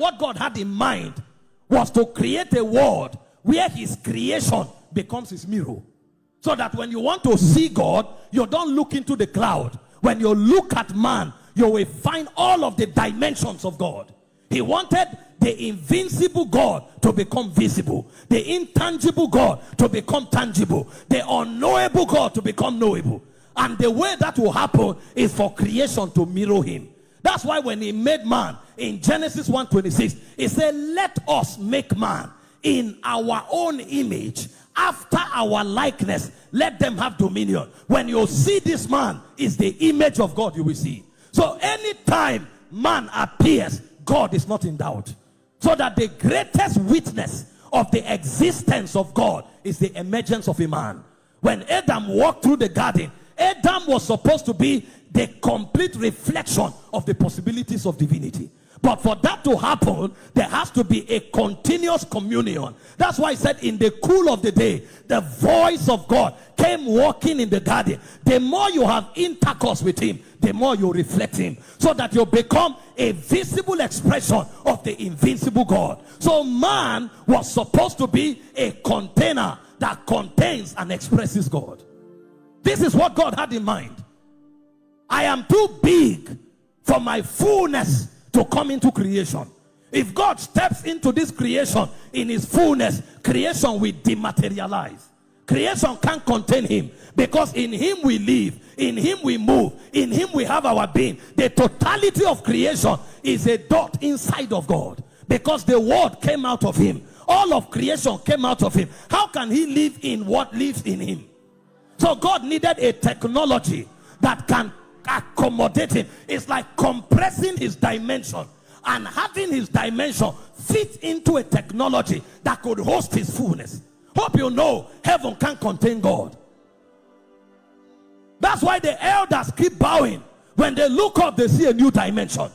What God had in mind was to create a world where his creation becomes his mirror. So that when you want to see God, you don't look into the cloud. When you look at man, you will find all of the dimensions of God. He wanted the invincible God to become visible, the intangible God to become tangible, the unknowable God to become knowable. And the way that will happen is for creation to mirror him. That's why when he made man in Genesis 1:26, he said, let us make man in our own image, after our likeness, let them have dominion. When you see this man, is the image of God you will see. So anytime man appears, God is not in doubt. So that the greatest witness of the existence of God is the emergence of a man. When Adam walked through the garden, Adam was supposed to be the complete reflection of the possibilities of divinity. But for that to happen, there has to be a continuous communion. That's why I said in the cool of the day, the voice of God came walking in the garden. The more you have intercourse with him, the more you reflect him. So that you become a visible expression of the invincible God. So man was supposed to be a container that contains and expresses God. This is what God had in mind. I am too big for my fullness to come into creation. If God steps into this creation in his fullness, creation will dematerialize. Creation can't contain him, because in him we live, in him we move, in him we have our being. The totality of creation is a dot inside of God, because the word came out of him. All of creation came out of him. How can he live in what lives in him? So God needed a technology that can accommodate him. It's like compressing his dimension and having his dimension fit into a technology that could host his fullness. Hope you know heaven can't contain God. That's why the elders keep bowing. When they look up, they see a new dimension.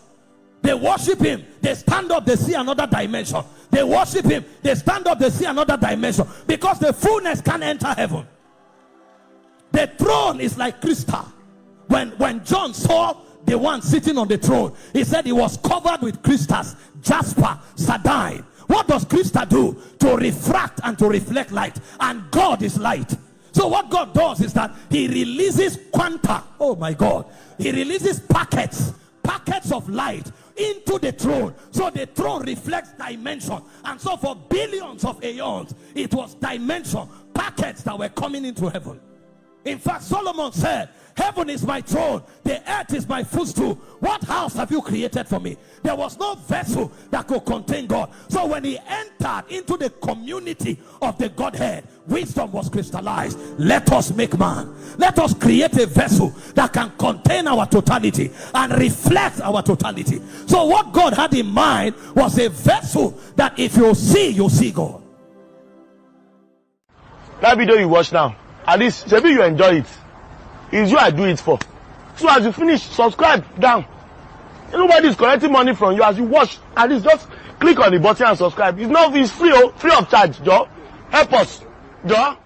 They worship him, they stand up, they see another dimension. They worship him, they stand up, they see another dimension, because the fullness can't enter heaven. The throne is like crystal. When John saw the one sitting on the throne, he said it was covered with crystals, jasper, sardine. What does crystal do? To refract and to reflect light. And God is light. So what God does is that he releases quanta. Oh my God. He releases packets of light into the throne. So the throne reflects dimension. And so for billions of aeons, it was dimension, packets that were coming into heaven. In fact, Solomon said, heaven is my throne, the earth is my footstool. What house have you created for me? There was no vessel that could contain God. So when he entered into the community of the Godhead, wisdom was crystallized. Let us make man. Let us create a vessel that can contain our totality and reflect our totality. So what God had in mind was a vessel that if you see God. That video you watch now, at least maybe you enjoy it. It's you I do it for. So as you finish, subscribe down. Nobody is collecting money from you. As you watch, at least just click on the button and subscribe. It's free of charge, Joe. Help us, Joe.